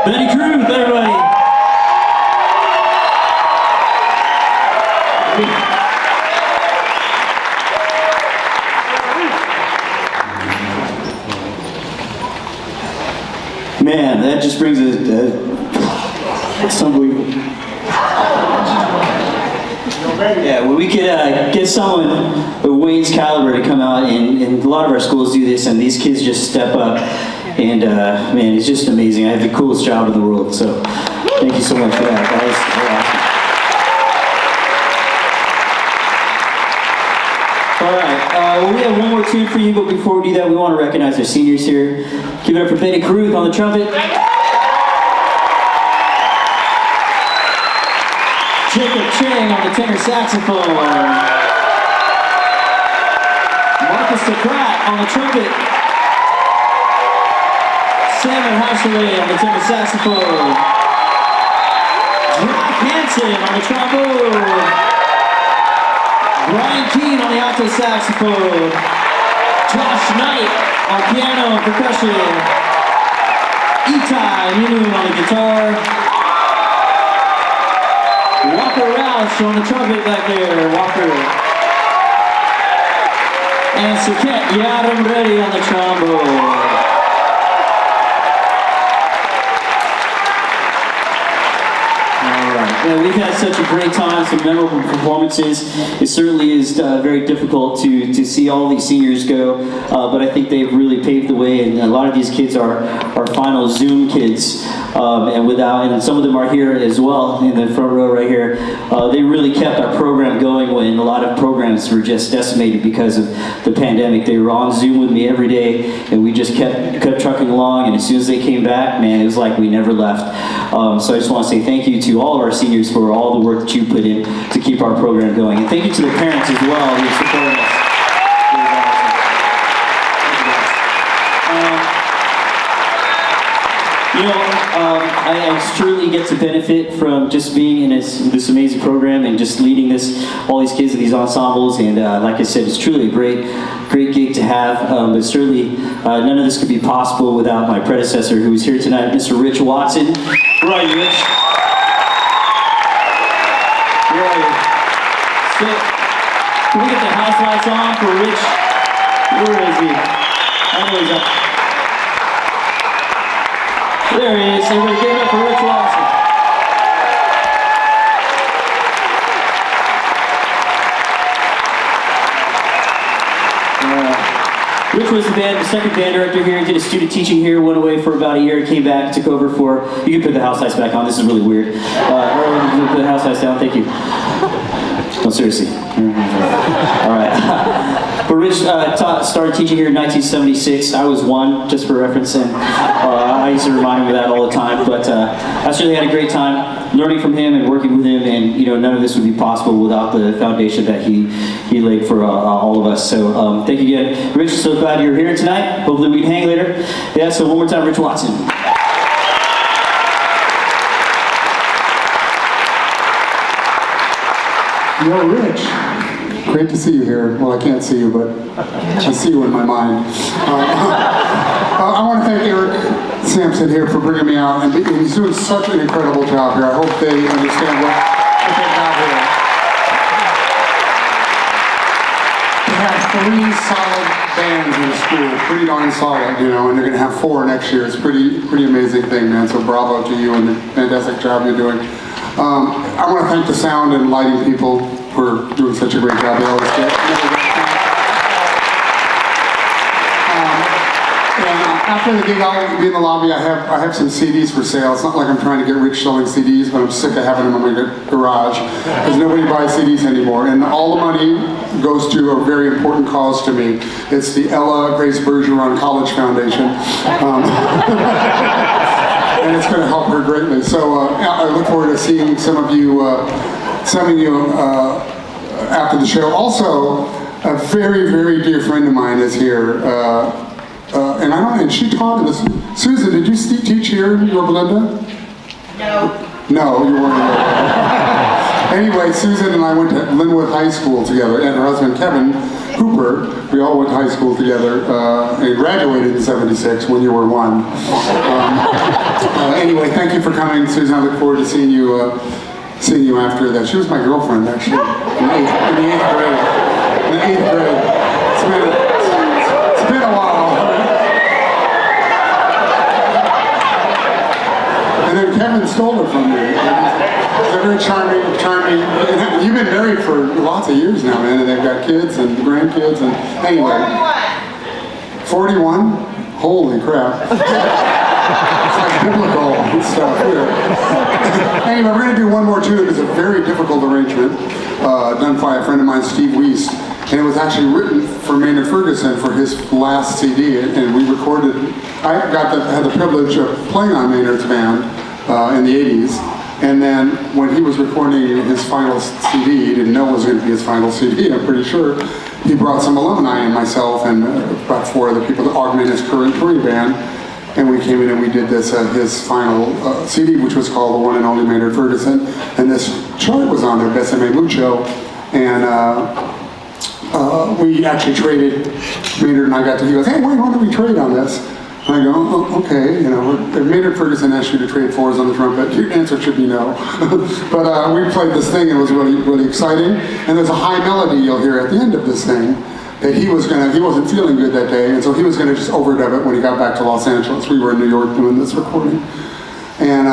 Betty Cruz, everybody. Man, that just brings it. It's unbelievable. Yeah, well, we could get someone of Wayne's caliber to come out, and a lot of our schools do this, and these kids just step up, and man, it's just amazing. I have the coolest job in the world, so thank you so much for that, guys. All right, well, we have one more tune for you, but before we do that, we want to recognize our seniors here. Give it up for Betty Cruz on the trumpet. Jacob Chang on the tenor saxophone. Marcus DePratt on the trumpet. Salmon Houseaway on the tenor saxophone. Jack Hansen on the trombone. Brian Keane on the alto saxophone. Josh Knight on piano and percussion. Itai Minoon on the guitar. Walker Roush on the trumpet back there, Walker. And Saket Yadam Reddy on the trombone. Yeah, we've had such a great time, some memorable performances. It certainly is very difficult to see all these seniors go, but I think they've really paved the way, and a lot of these kids are final Zoom kids, and some of them are here as well in the front row right here. They really kept our program going when a lot of programs were just decimated because of the pandemic. They were on Zoom with me every day, and we just kept trucking along, and as soon as they came back, man, it was like we never left. So I just want to say thank you to all of our seniors for all the work that you put in to keep our program going. And thank you to the parents as well who supported us. I truly get to benefit from just being in this amazing program and just leading all these kids in these ensembles. And like I said, it's truly a great gig to have. But certainly none of this could be possible without my predecessor who is here tonight, Mr. Rich Watson. Where are you, Rich? Where are you? So, can we get the house lights on for Rich? Where is he? I know he's up. There he is. Everybody give it up for Rich Watson. Rich was the second band director here, did a student teaching here, went away for about a year, came back, took over for, you can put the house lights back on, this is really weird. Put the house lights down, thank you. No, seriously. All right. But Rich started teaching here in 1976. I was one, just for reference, and I used to remind him of that all the time. But I certainly had a great time learning from him and working with him, and none of this would be possible without the foundation that he laid for all of us. So thank you again, Rich. So glad you're here tonight. Hopefully we can hang later. Yeah. So one more time, Rich Watson. Yo, Rich. Great to see you here. Well, I can't see you, but I see you in my mind. I want to thank Eric Sampson here for bringing me out, and he's doing such an incredible job here. I hope they understand what they have here. They have 3 solid bands in the school, pretty darn solid, and they're going to have 4 next year. It's a pretty amazing thing, man. So bravo to you and the fantastic job you're doing. I want to thank the sound and lighting people for doing such a great job. They always get. And after the gig, I'll be in the lobby. I have some CDs for sale. It's not like I'm trying to get rich selling CDs, but I'm sick of having them in my garage because nobody buys CDs anymore. And all the money goes to a very important cause to me. It's the Ella Grace Bergeron College Foundation. And it's going to help her greatly. So I look forward to seeing some of you after the show. Also, a very, very dear friend of mine is here. And she taught this. Susan, did you teach here in Yorba Linda? No. No, you weren't here. Anyway, Susan and I went to Linwood High School together, and her husband Kevin Hooper. We all went to high school together and graduated in '76 when you were one. Anyway, thank you for coming, Susan. I look forward to seeing you after that. She was my girlfriend, actually, in the eighth grade. In the 8th grade. It's been a while. And then Kevin stole her from me. They're very charming. And you've been married for lots of years now, man, and they've got kids and grandkids, and anyway. 41? Holy crap. It's like biblical stuff here. Anyway, we're going to do one more tune. It's a very difficult arrangement done by a friend of mine, Steve Wiest. And it was actually written for Maynard Ferguson for his last CD, and we recorded. I had the privilege of playing on Maynard's band in the 80s, and then when he was recording his final CD, he didn't know it was going to be his final CD, I'm pretty sure, he brought some alumni and myself and about 4 other people to augment his current touring band, and we came in and we did this his final CD, which was called The One and Only Maynard Ferguson, and this chart was on there, Besame Mucho, and we actually traded. Maynard and I he goes, hey, why don't we trade on this? And I go, oh, okay, you know, if Maynard Ferguson asked you to trade 4s on the trumpet, your answer should be no. But we played this thing and it was really, really exciting. And there's a high melody you'll hear at the end of this thing that he wasn't feeling good that day, and so he was gonna just overdub it when he got back to Los Angeles. We were in New York doing this recording. And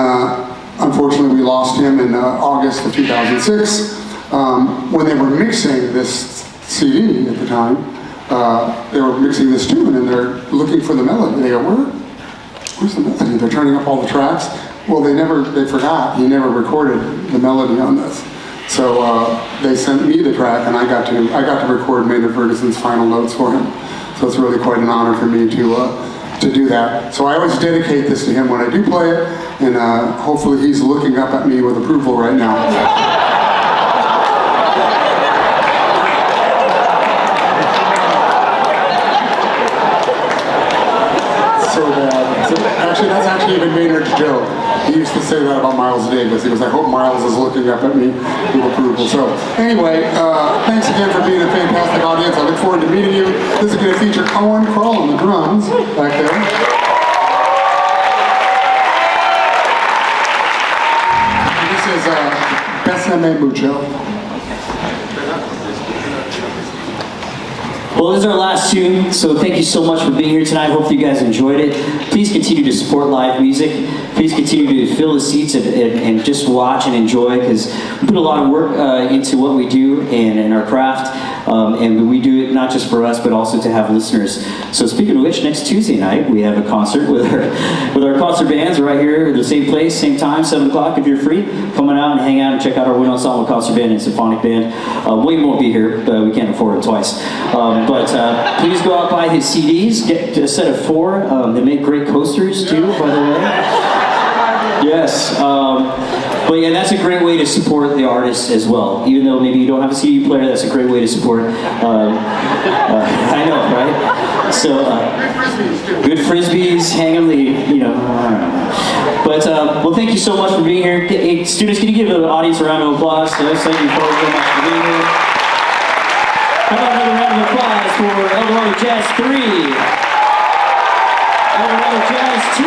unfortunately we lost him in August of 2006 when they were mixing this CD at the time. They were mixing this tune and they're looking for the melody. They go, where's the melody? They're turning up all the tracks. Well, they forgot. He never recorded the melody on this. So they sent me the track, and I got to record Maynard Ferguson's final notes for him. So it's really quite an honor for me to do that. So I always dedicate this to him when I do play it, and hopefully he's looking up at me with approval right now. That's actually even Maynard's joke. He used to say that about Miles Davis. He was like, I hope Miles is looking up at me with approval. So anyway, thanks again for being a fantastic audience. I look forward to meeting you. This is going to feature Owen Kroll on the drums back there. And this is Besame Mucho. Well, this is our last tune, so thank you so much for being here tonight. Hope you guys enjoyed it. Please continue to support live music. Please continue to fill the seats and just watch and enjoy, because we put a lot of work into what we do and in our craft. And we do it not just for us, but also to have listeners. So speaking of which, next Tuesday night, we have a concert with our concert bands right here at the same place, same time, 7 o'clock. If you're free, come on out and hang out and check out our Wind Ensemble concert band and symphonic band. William won't be here, but we can't afford it twice. But please go out, buy his CDs, get a set of 4. They make great coasters too, by the way. Yes. But yeah, that's a great way to support the artists as well. Even though maybe you don't have a CD player, that's a great way to support. I know, right? So good frisbees, hang them. But well, thank you so much for being here. Hey, students, can you give the audience a round of applause? Thank you so much for being here. How about another round of applause for Eldorado Jazz 3, Eldorado Jazz 2.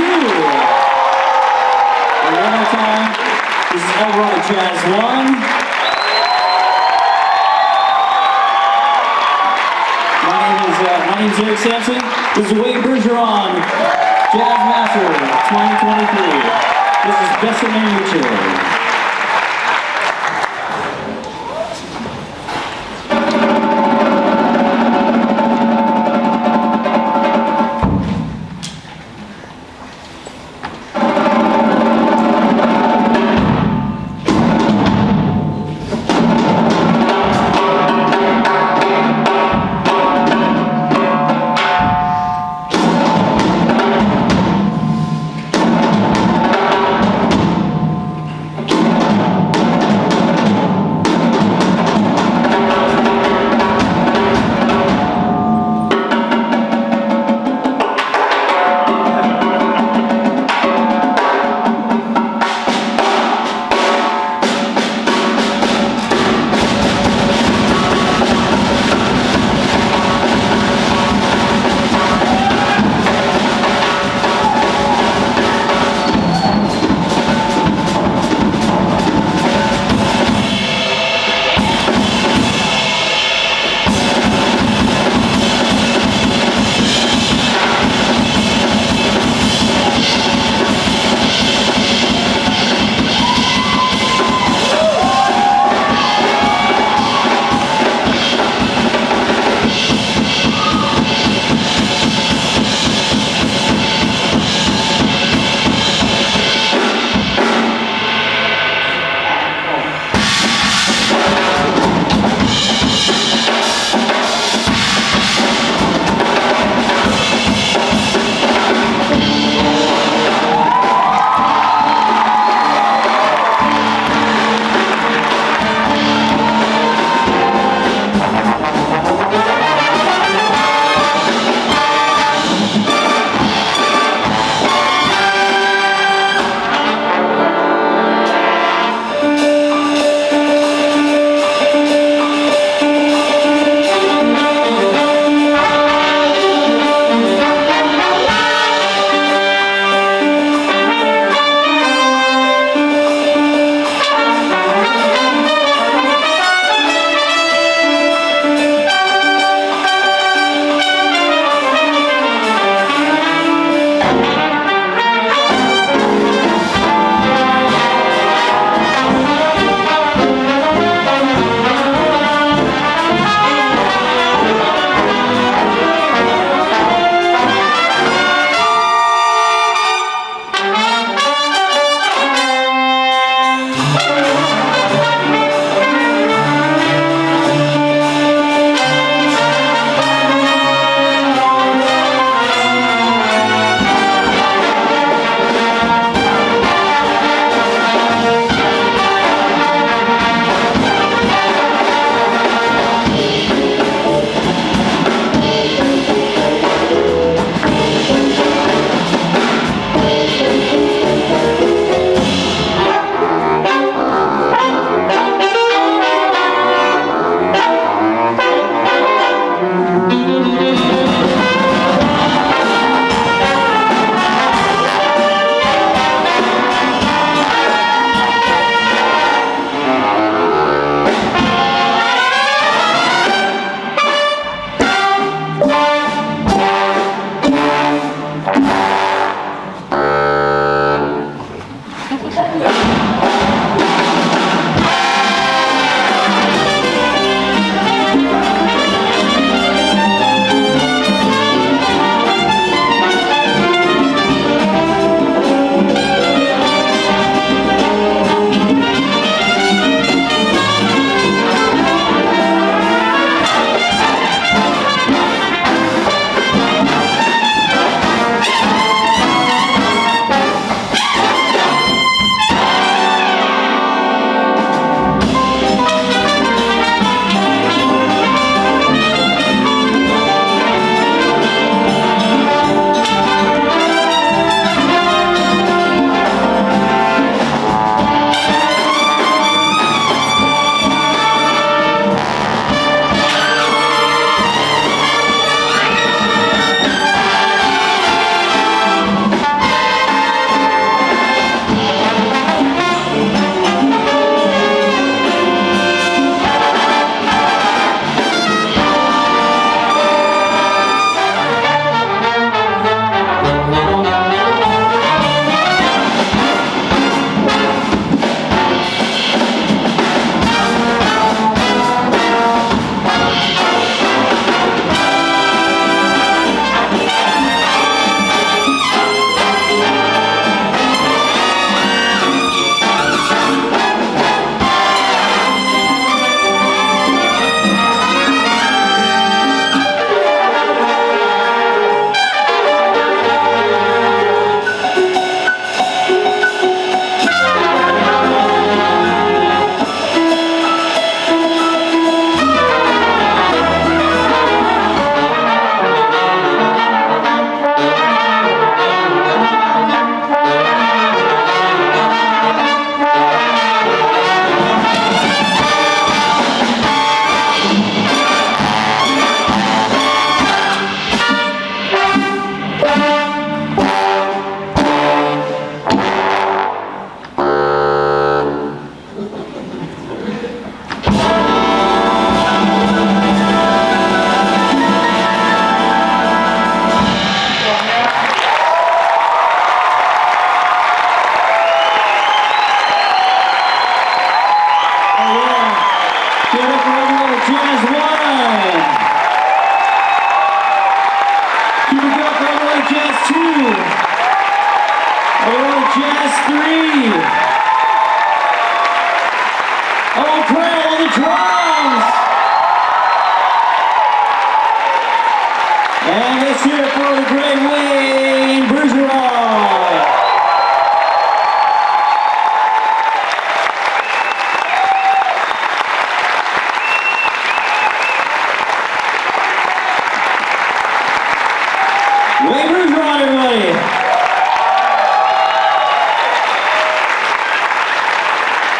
And one more time. This is Eldorado Jazz 1. My name is Eric Sampson. This is Wade Bergeron, Jazz Master 2023. This is Besame Mucho.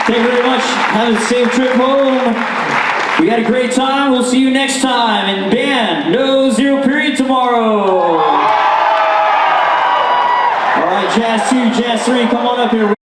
Thank you very much. Have a safe trip home. We had a great time. We'll see you next time. And band, no zero period tomorrow. All right, Jazz 2, Jazz 3, come on up here.